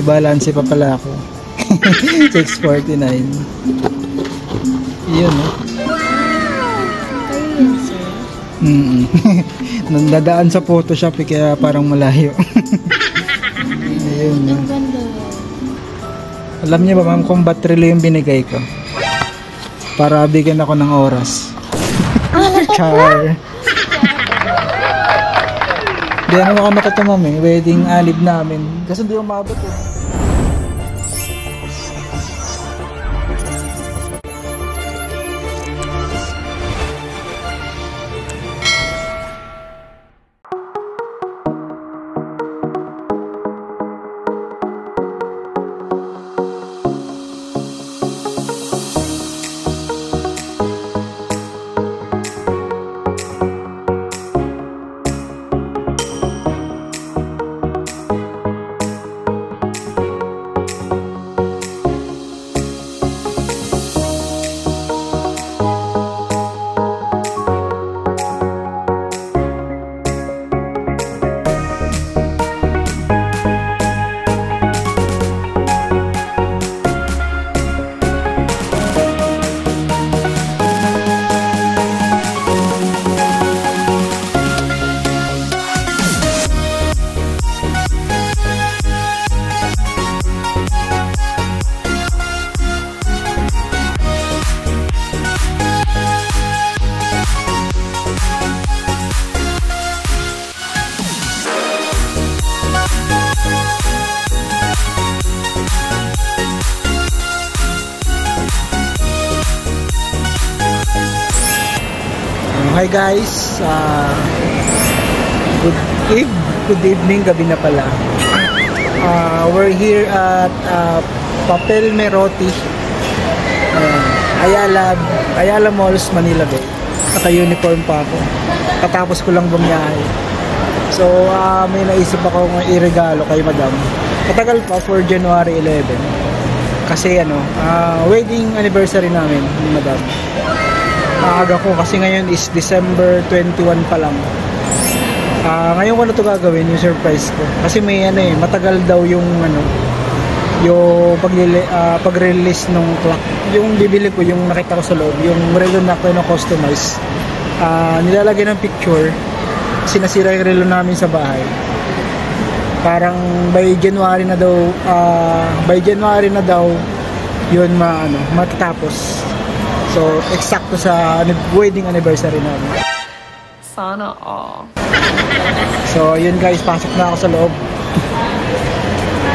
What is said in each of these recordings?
nagbabalanse pa pala ako. 6:49. Yun, no? Nandadaan sa Photoshop kaya parang malayo. Ayun, no? Alam niyo ba ma'am kung ba't relo yung binigay ko? Para bigyan ako ng oras. Char. Di ano kami ito ma'am eh, wedding alib namin. Kasi di umabot eh. Hi guys, good evening, gabi na pala. We're here at Papel Merotti, Ayala Malls, Manila Bay. Naka-uniform pa ako. Katapos ko lang bumiyahe. So may naisip ako i-regalo kay madam. Matagal pa, for January 11. Kasi wedding anniversary namin ni madam. Maaga ko kasi ngayon is December 21 pa lang. Ngayon ko na ito gagawin, yung surprise ko. Kasi may matagal daw yung yung pag-release ng clock. Yung bibili ko, yung nakita ko sa loob, yung relo na customize. Nilalagay ng picture, sinasira yung relo namin sa bahay. Parang by January na daw yun matatapos. So, eksakto sa wedding anniversary namin. Sana all. So, yun guys, pasok na ako sa loob.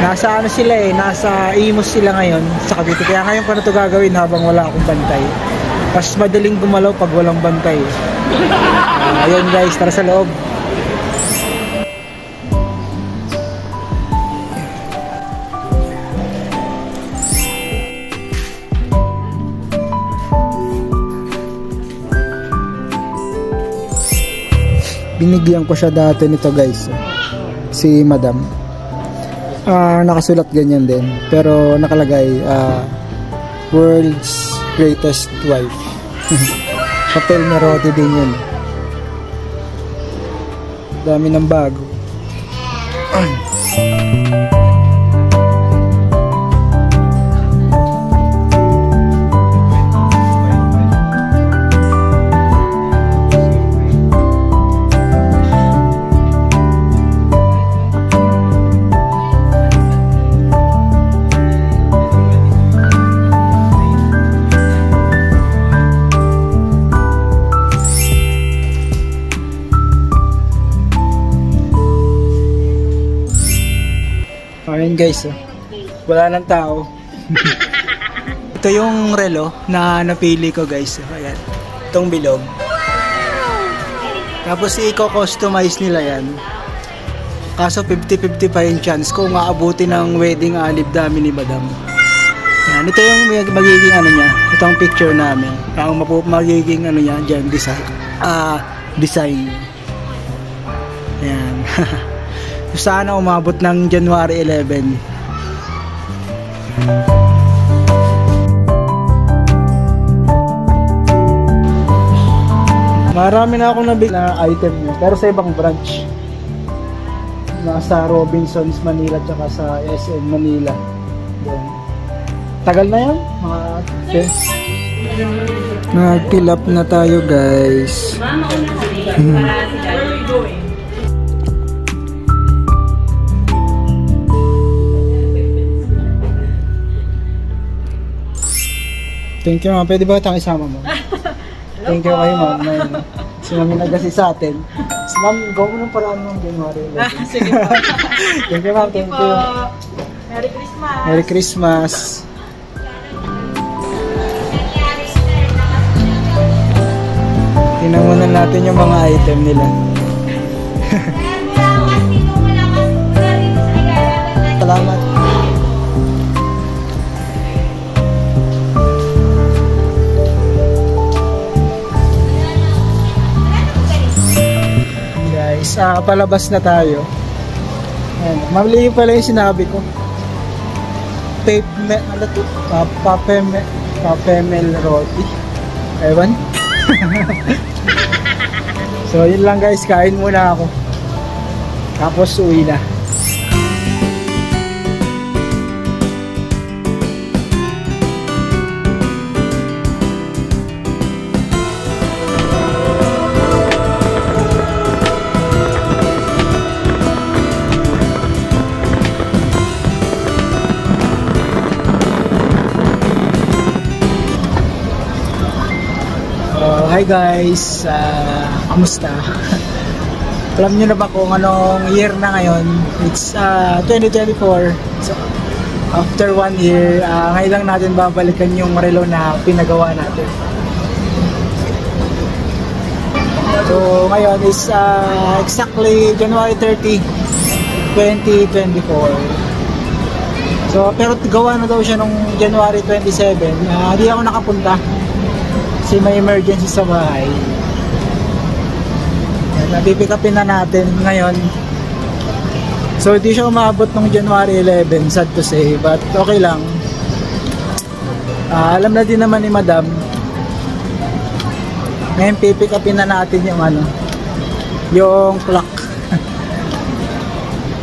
Nasa sila nasa Imus sila ngayon sa Cavite. Kaya ngayon ko na ito gagawin habang wala akong bantay. Mas madaling gumalaw pag walang bantay. Ayun guys, tara sa loob. Binigyan ko siya dati nito guys, si madam. Nakasulat ganyan din, pero nakalagay world's greatest wife. Papel Merotti din yun. Dami ng bago. Ayan guys, wala nang tao. Ito yung relo na napili ko guys. Ayan, itong bilog. Tapos i-customize nila yan. Kaso 50-50 pa yung chance kung maabuti ng wedding alib namin ni madam. Ayan, ito yung magiging niya. Ito ang picture namin. Ang magiging niya dyan, design. Ayan. Sana umabot ng January 11. Marami na akong nabili na item niya, pero sa ibang branch. Nasa Robinsons Manila tsaka sa SM Manila. Yun. Tagal na yan? Mga 10. Nag-fill up na tayo guys. Thank you ma'am. Pwede ba tayong isama mo? Thank you kayo ma'am. Si mami nagasi sa atin. Si ma'am, gawin mo ng paraan ng January 11. Sige po. Thank you ma'am. Thank you. Merry Christmas. Merry Christmas. Tingnan muna natin yung mga item nila. Salamat. Guys, palabas na tayo. Ayan, mali pala yung sinabi ko. Papemel roti. Ewan. So yun lang guys, kain muna ako. Tapos uwi na. Hi guys, kamusta? Alam nyo na ba kung anong year na ngayon? It's 2024. So, after 1 year, ngayon lang natin babalikan yung relo na pinagawa natin. So ngayon is exactly January 30, 2024. So pero gawa na daw siya nung January 27. Hindi ako nakapunta. Kasi may emergency sa bahay. Napipikapin na natin ngayon. So hindi siya umabot nung January 11, sad to say, but okay lang. Alam na din naman ni Madam. Ngayon pipikapin na natin yung yung clock.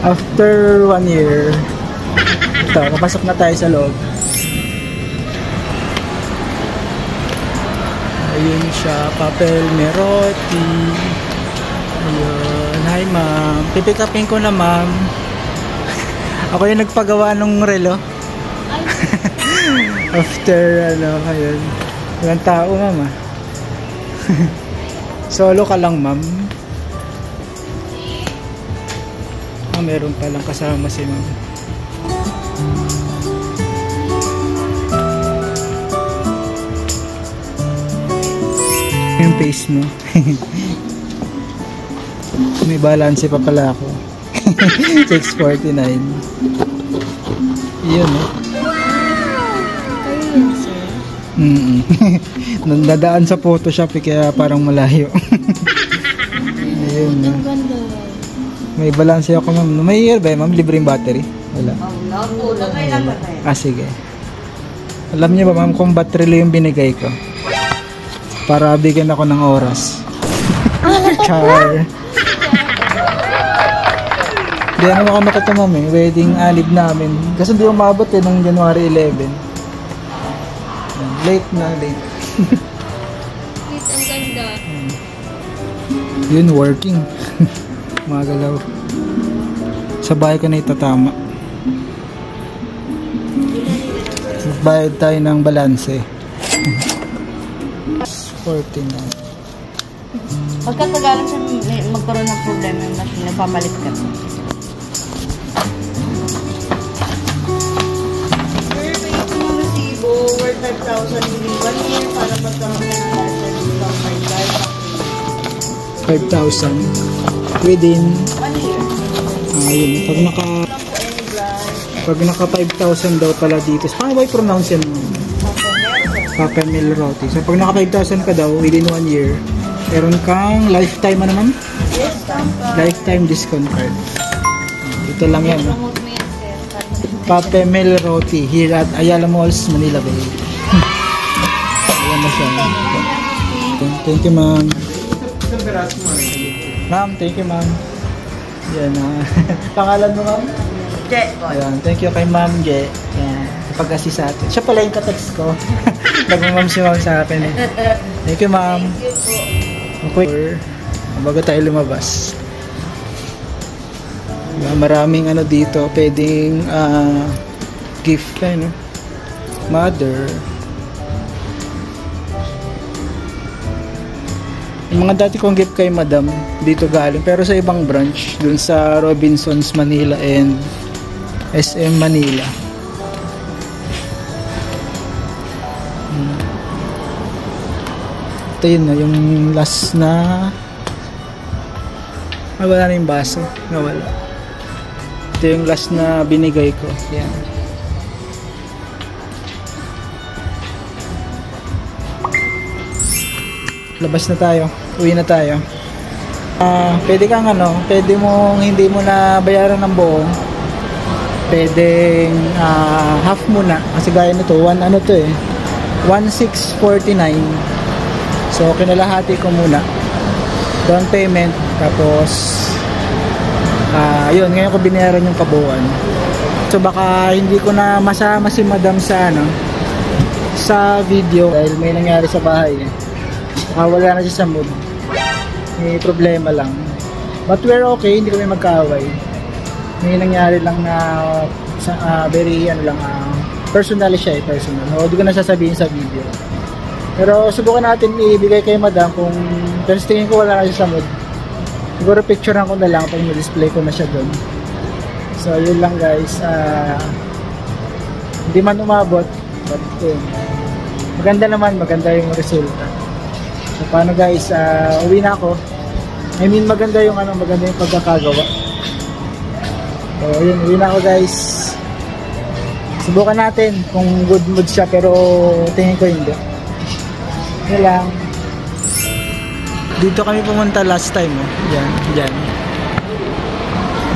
After 1 year. Ito, kapasok na tayo sa loob. Ayun siya, papel meroti. Ayun, hi ma'am. Pipikapin ko na ma'am. Ako yung nagpagawa ng relo. After ayun. Ilang tao ma'am ah. Solo ka lang ma'am. Meron palang kasama si ma'am. Yung face mo. May balance pa pala ako. 649. Yun Nandadaan sa Photoshop kaya parang malayo. Ayun. May balance ako ma'am. May year ba ma'am? Libreng battery? Wala. Sige. Alam niyo ba ma'am kung battery lang yung binigay ko? Para bigyan ako ng oras. Char. Di ako nakita ma'am wedding alib namin. Kasi hindi umabot nung January 11. Late na, late. Ang ganda. Yun, working. Mga galaw. Sa bahay ka na itatama. Bayad tayo ng balanse. 49. Pagkatagalan siya magkaroon ng problema yung machine, nagpapalit ka. Worth 5,000 within 1 year para magkaroon ng license from my guys. 5,000 within 1 year. Ayun, pag naka 5,000 daw pala dito. Paano ba i-pronounce yan? Papemel roti. So pag naka 5,000 ka daw within 1 year, meron kang lifetime naman? Yes, lifetime discount card. Ito lang yan. Papemel roti here at Ayala Malls, Manila Bay. Ayan na siya. Thank you ma'am. Ma'am, thank you ma'am. Yan pangalan mo, ma'am? Je. Ayan, thank you kay Ma'am Je. Yan, pag-assist sa atin. Siya pala yung katext ko. Nag-ma'am si ma'am sa akin eh. Thank you, ma'am. Okay. Bago tayo lumabas. Maraming ano dito, pwedeng gift pa, no? Mother. Yung mga dati kong gift kay madam dito galing, pero sa ibang branch dun sa Robinsons Manila and SM Manila. Ito yun na yung last na wala na yung baso, nawala. Ito yung last na binigay ko. Yan. Labas na tayo, uwi na tayo. Pwede kang pwede mong hindi mo na bayaran ng buo. Pwedeng half muna kasi gaya nito, 1,649. So kinalahati ko muna. Down payment tapos yun, ngayon ko binayaran yung kabuuan. So baka hindi ko na masama si madam sa sa video dahil may nangyari sa bahay eh. Wala na siya sa mood. May problema lang. But we're okay, hindi kami magkaaway. May nangyari lang na very personal siya eh, personal. Hindi ko na sasabihin sa video. Pero subukan natin ibigay kay madam kung pero tingin ko wala na siya sa mood. Siguro picturean ko na lang pag ma-display ko na siya doon. So yun lang guys. Hindi man umabot but maganda yung resulta. So paano guys, uwi na ako. I mean maganda yung pagkakagawa. So yun, uwi na ako guys. Subukan natin kung good mood siya pero tingin ko hindi. Yun lang. Dito kami pumunta last time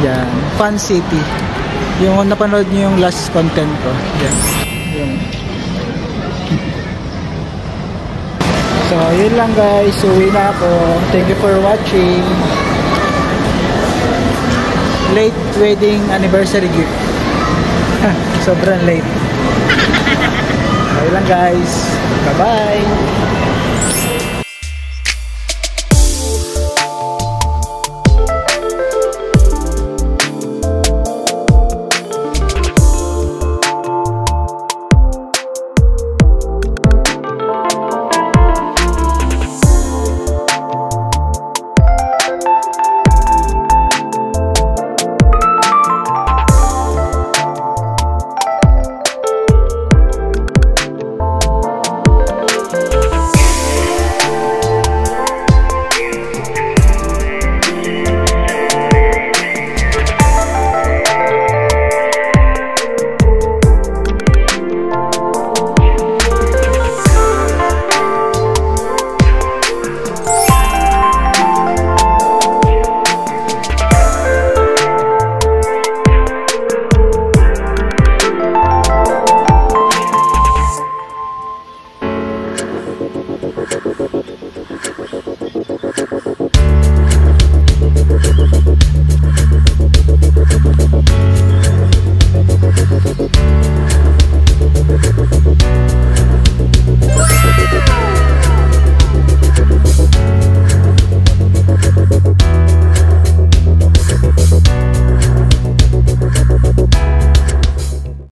Yan, Fun City. Yung napanood niyo yung last content ko. Yan. So, yun lang guys. Uwi na ako. Thank you for watching. Late wedding anniversary gift. Sobrang late. Yun lang guys. Bye-bye.